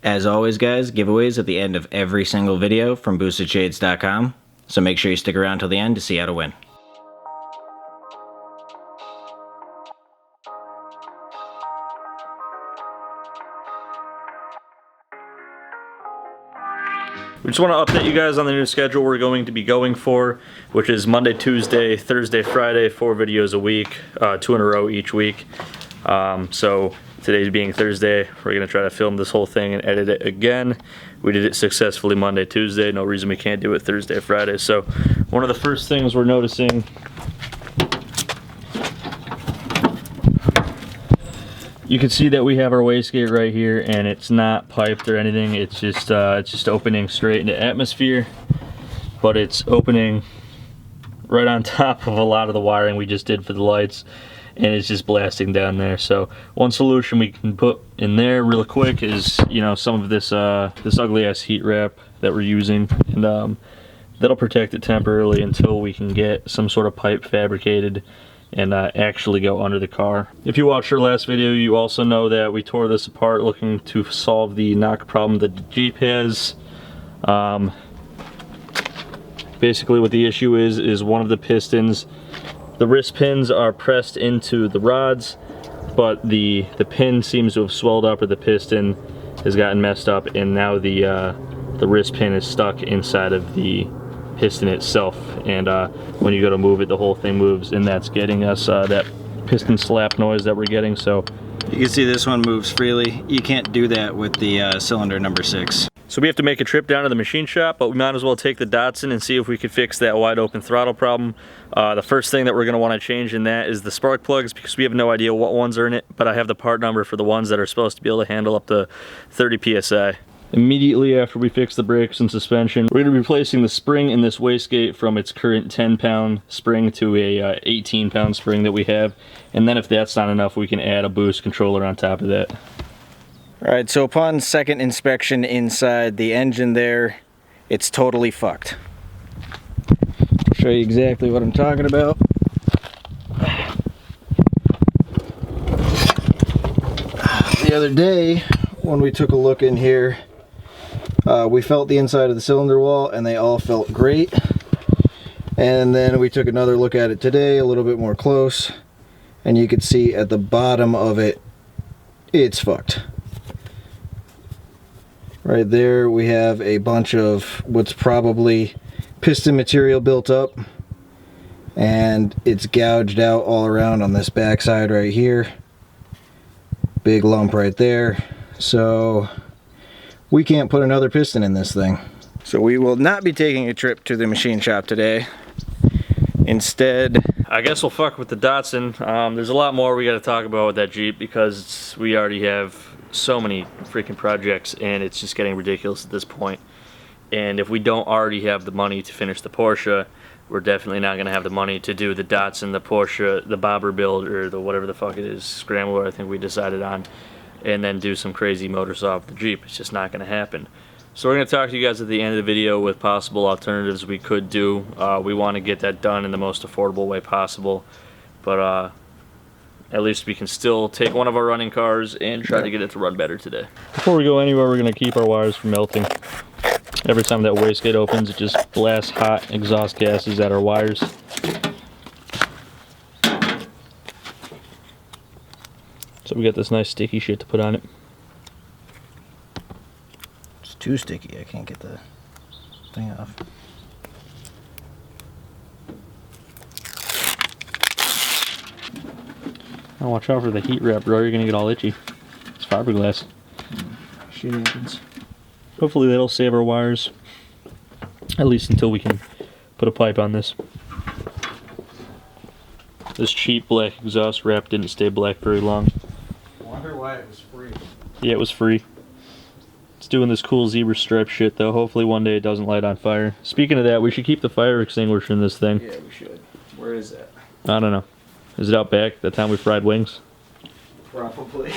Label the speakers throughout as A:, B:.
A: As always, guys, giveaways at the end of every single video from boostedshades.com, so make sure you stick around till the end to see how to win.
B: We just want to update you guys on the new schedule we're going to be going for, which is Monday, Tuesday, Thursday, Friday, 4 videos a week, 2 in a row each week. So today being Thursday, we're going to try to film this whole thing and edit it again. We did it successfully Monday, Tuesday. No reason we can't do it Thursday, Friday. So one of the first things we're noticing, you can see that we have our wastegate right here, and it's not piped or anything. It's just opening straight into atmosphere, but it's opening right on top of a lot of the wiring we just did for the lights, and it's just blasting down there. So one solution we can put in there real quick is, you know, some of this this ugly ass heat wrap that we're using, and that'll protect it temporarily until we can get some sort of pipe fabricated and actually go under the car. If you watched our last video, you also know that we tore this apart looking to solve the knock problem that the Jeep has. Basically what the issue is one of the pistons, the wrist pins are pressed into the rods, but the pin seems to have swelled up, or the piston has gotten messed up, and now the wrist pin is stuck inside of the piston itself, and when you go to move it, the whole thing moves, and that's getting us that piston slap noise that we're getting. So
A: you can see this one moves freely. You can't do that with the cylinder number 6.
B: So we have to make a trip down to the machine shop, but we might as well take the Datsun and see if we could fix that wide open throttle problem. The first thing that we're going to want to change in that is the spark plugs, because we have no idea what ones are in it, but I have the part number for the ones that are supposed to be able to handle up to 30 psi. Immediately after we fix the brakes and suspension, we're going to be replacing the spring in this wastegate from its current 10-pound spring to a 18-pound spring that we have. And then if that's not enough, we can add a boost controller on top of that.
A: Alright, so upon second inspection inside the engine there, it's totally fucked. I'll show you exactly what I'm talking about. The other day, when we took a look in here, we felt the inside of the cylinder wall and they all felt great. And then we took another look at it today, a little bit more close, and you can see at the bottom of it, it's fucked. Right there we have a bunch of what's probably piston material built up, and it's gouged out all around on this backside right here. Big lump right there. So we can't put another piston in this thing. So we will not be taking a trip to the machine shop today. Instead,
B: I guess we'll fuck with the Datsun. There's a lot more we got to talk about with that Jeep, because we already have so many freaking projects and it's just getting ridiculous at this point. And if we don't already have the money to finish the Porsche, we're definitely not going to have the money to do the Datsun, the Porsche, the bobber build, or the whatever the fuck it is, Scrambler I think we decided on, and then do some crazy motor saw with the Jeep. It's just not going to happen. So we're going to talk to you guys at the end of the video with possible alternatives we could do. We want to get that done in the most affordable way possible, but at least we can still take one of our running cars and try to get it to run better today. Before we go anywhere, we're going to keep our wires from melting. Every time that wastegate opens, it just blasts hot exhaust gases at our wires. So we got this nice sticky shit to put on it.
A: it's too sticky. I can't get the thing off.
B: Oh, watch out for the heat wrap, bro. You're gonna get all itchy. It's fiberglass.
A: Shit happens.
B: Hopefully that'll save our wires, at least until we can put a pipe on this. This cheap black exhaust wrap didn't stay black very long.
A: I wonder why it was free.
B: Yeah, it was free. It's doing this cool zebra stripe shit though. Hopefully one day it doesn't light on fire. Speaking of that, we should keep the fire extinguisher in this thing.
A: Yeah, we should. Where is that?
B: I don't know. Is it out back that time we fried wings?
A: Probably.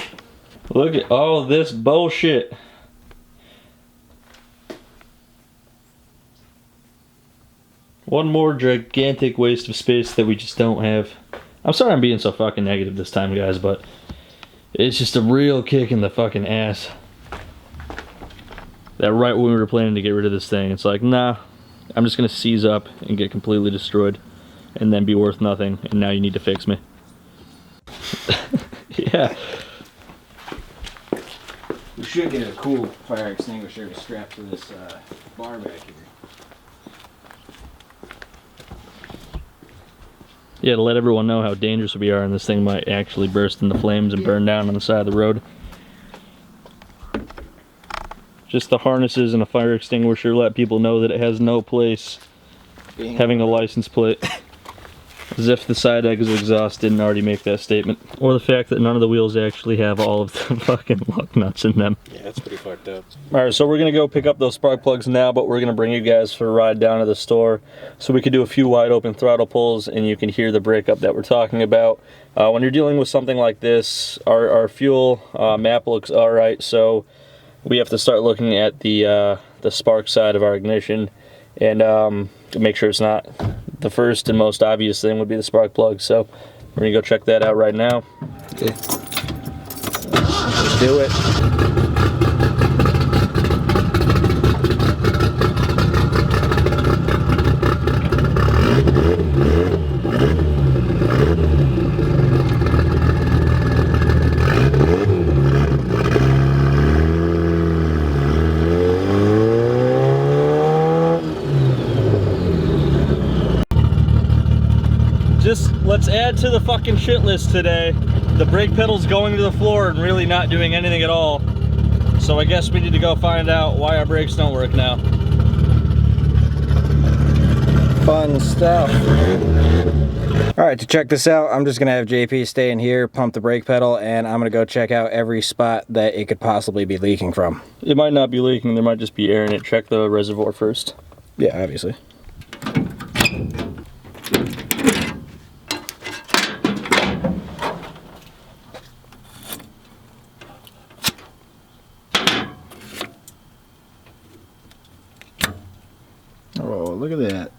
B: Look at all this bullshit. One more gigantic waste of space that we just don't have. I'm sorry I'm being so fucking negative this time, guys, but it's just a real kick in the fucking ass. that right when we were planning to get rid of this thing, it's like, nah, I'm just gonna seize up and get completely destroyed and then be worth nothing, and now you need to fix me. Yeah.
A: We should get a cool fire extinguisher to strap to this bar back here.
B: Yeah, to let everyone know how dangerous we are, and this thing might actually burst into flames and burn down on the side of the road. Just the harnesses and a fire extinguisher let people know that it has no place having a license plate. As if the side exhaust didn't already make that statement. Or the fact that none of the wheels actually have all of the fucking lug nuts in them.
A: Yeah, that's pretty fucked up.
B: Alright, so we're gonna go pick up those spark plugs now, but we're gonna bring you guys for a ride down to the store so we can do a few wide open throttle pulls and you can hear the breakup that we're talking about. When you're dealing with something like this, our fuel map looks alright, so we have to start looking at the spark side of our ignition and to make sure it's not. The first and most obvious thing would be the spark plug, so we're gonna go check that out right now.
A: Okay.
B: Let's do it. Just let's add to the fucking shit list today. The brake pedal's going to the floor and really not doing anything at all. So I guess we need to go find out why our brakes don't work now.
A: Fun stuff. Alright, to check this out, I'm just going to have JP stay in here, pump the brake pedal, and I'm going to go check out every spot that it could possibly be leaking from.
B: It might not be leaking, there might just be air in it. Check the reservoir first.
A: Yeah, obviously. Oh, look at that.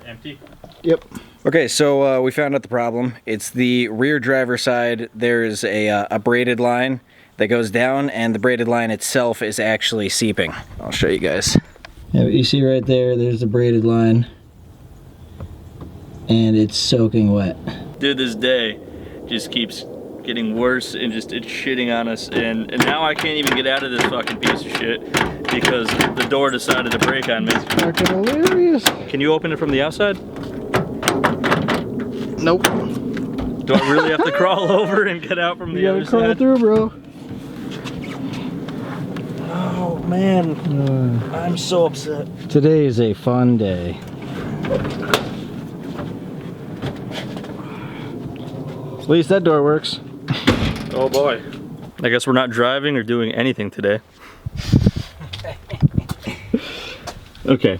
B: Empty?
A: Yep. Okay, so we found out the problem. It's the rear driver side. There's a braided line that goes down, and the braided line itself is actually seeping. I'll show you guys. Yeah, you see right there, there's the braided line, and it's soaking wet.
B: Dude, this day just keeps getting worse and just it's shitting on us, and now I can't even get out of this fucking piece of shit because the door decided to break on me.
A: Fucking hilarious.
B: Can you open it from the outside?
A: Nope.
B: Do I really have to crawl over and get out from the other side?
A: You gotta crawl through, bro.
B: Oh man, I'm so upset.
A: Today is a fun day. At least that door works.
B: Oh boy. I guess we're not driving or doing anything today. Okay,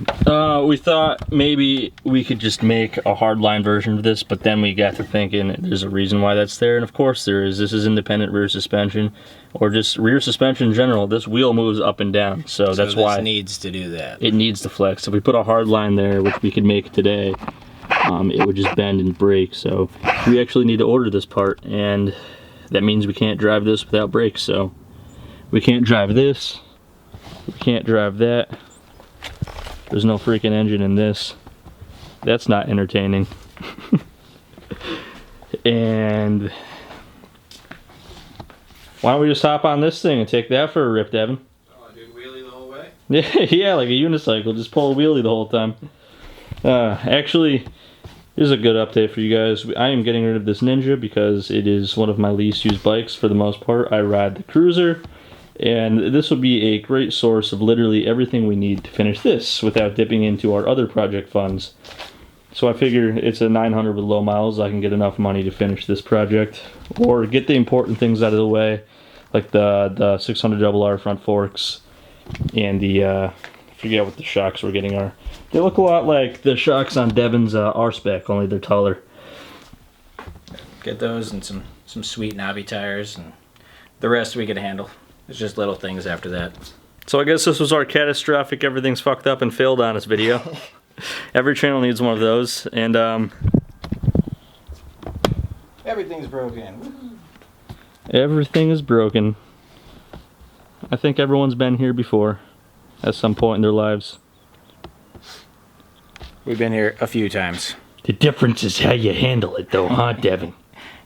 B: we thought maybe we could just make a hardline version of this, but then we got to thinking there's a reason why that's there, and of course there is. This is independent rear suspension, or just rear suspension in general. This wheel moves up and down, so that's why
C: it needs to do that.
B: It needs to flex. If we put a hard line there, which we could make today, it would just bend and break. So we actually need to order this part, and that means we can't drive this without brakes. So we can't drive this, we can't drive that. There's no freaking engine in this. That's not entertaining. And why don't we just hop on this thing and take that for a rip, Devin?
C: Oh, do wheelie the whole way?
B: Yeah, like a unicycle. Just pull a wheelie the whole time. Actually, here's a good update for you guys. I am getting rid of this Ninja because it is one of my least used bikes for the most part. I ride the Cruiser, and this will be a great source of literally everything we need to finish this without dipping into our other project funds. So I figure it's a 900 with low miles. I can get enough money to finish this project or get the important things out of the way, like the 600 R front forks and the I forget what the shocks we're getting are. They look a lot like the shocks on Devin's R-Spec, only they're taller.
C: Get those and some sweet knobby tires, and the rest we could handle. It's just little things after that.
B: So I guess this was our catastrophic everything's fucked up and failed on us video. Every channel needs one of those, and
A: everything's broken.
B: everything is broken. I think everyone's been here before at some point in their lives.
C: We've been here a few times.
B: The difference is how you handle it though, huh, Devin?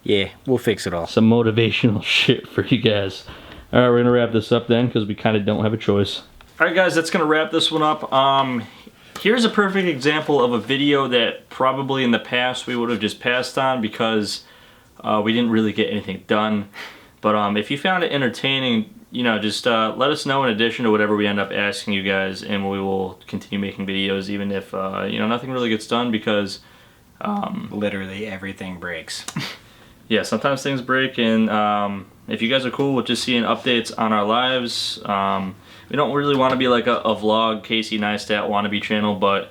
C: Yeah, we'll fix it all.
B: Some motivational shit for you guys. Alright, we're gonna wrap this up then, because we kind of don't have a choice. Alright guys, that's gonna wrap this one up. Here's a perfect example of a video that probably in the past we would have just passed on because we didn't really get anything done. But if you found it entertaining, you know, just let us know in addition to whatever we end up asking you guys, and we will continue making videos even if, you know, nothing really gets done because...
C: literally everything breaks.
B: Yeah, sometimes things break, and if you guys are cool with just seeing updates on our lives, we don't really want to be like a vlog Casey Neistat wannabe channel, but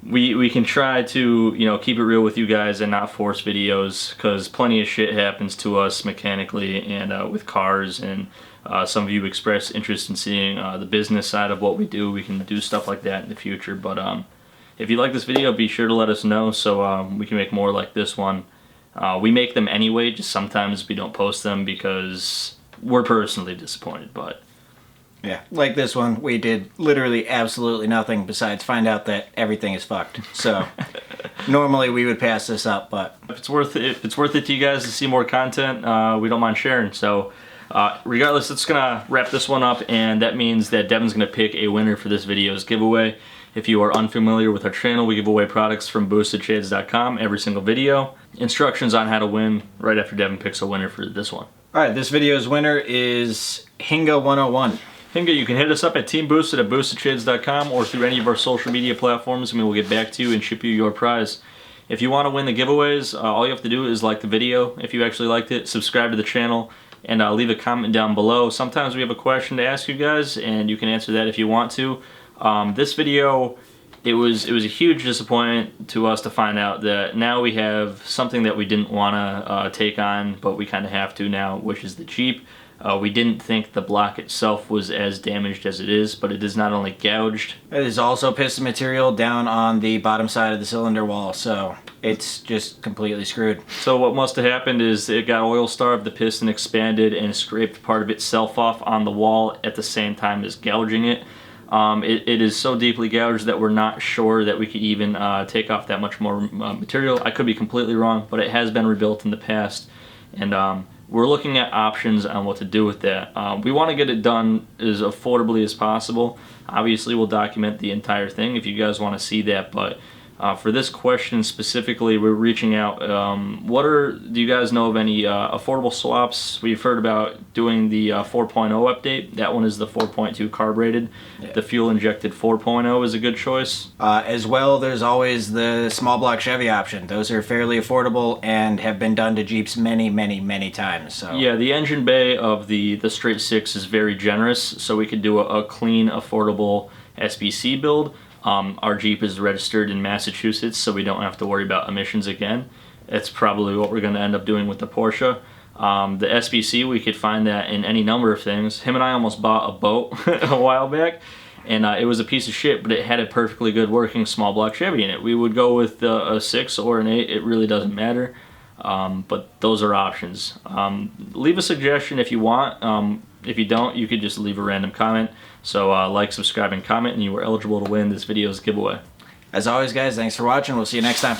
B: we can try to, you know, keep it real with you guys and not force videos, because plenty of shit happens to us mechanically and with cars, and some of you express interest in seeing the business side of what we do. We can do stuff like that in the future, but if you like this video, be sure to let us know so we can make more like this one. We make them anyway, just sometimes we don't post them because we're personally disappointed, but...
C: Yeah, like this one, we did literally absolutely nothing besides find out that everything is fucked. So, normally we would pass this up, but...
B: If it's worth it to you guys to see more content, we don't mind sharing. So, regardless, it's gonna wrap this one up, and that means that Devin's gonna pick a winner for this video's giveaway. If you are unfamiliar with our channel, we give away products from boostedshades.com every single video. Instructions on how to win right after Devin picks a winner for this one.
C: Alright, this video's winner is Hinga101.
B: Hinga, you can hit us up at Teamboosted at boostedshades.com or through any of our social media platforms, and we will get back to you and ship you your prize. If you want to win the giveaways, all you have to do is like the video if you actually liked it, subscribe to the channel, and leave a comment down below. Sometimes we have a question to ask you guys, and you can answer that if you want to. This video, it was a huge disappointment to us to find out that now we have something that we didn't want to take on, but we kind of have to now, which is the Jeep. We didn't think the block itself was as damaged as it is, but it is not only gouged.
C: It is also piston material down on the bottom side of the cylinder wall, so it's just completely screwed.
B: So what must have happened is it got oil starved, the piston expanded and scraped part of itself off on the wall at the same time as gouging it. It is so deeply gouged that we're not sure that we could even take off that much more material. I could be completely wrong, but it has been rebuilt in the past, and we're looking at options on what to do with that. We want to get it done as affordably as possible. Obviously, we'll document the entire thing if you guys want to see that, but for this question specifically, we're reaching out. Do you guys know of any affordable swaps? We've heard about doing the 4.0 update. That one is the 4.2 carbureted. Yeah. The fuel-injected 4.0 is a good choice.
C: As well, there's always the small block Chevy option. Those are fairly affordable and have been done to Jeeps many, many, many times. So
B: yeah, the engine bay of the straight six is very generous, so we could do a clean, affordable SBC build. Our Jeep is registered in Massachusetts, so we don't have to worry about emissions again. It's probably what we're going to end up doing with the Porsche. The SBC, we could find that in any number of things. Him and I almost bought a boat a while back, and it was a piece of shit, but it had a perfectly good working small block Chevy in it. We would go with a 6 or an 8, it really doesn't matter, but those are options. Leave a suggestion if you want. If you don't, you could just leave a random comment. So like, subscribe, and comment, and you are eligible to win this video's giveaway.
C: As always, guys, thanks for watching. We'll see you next time.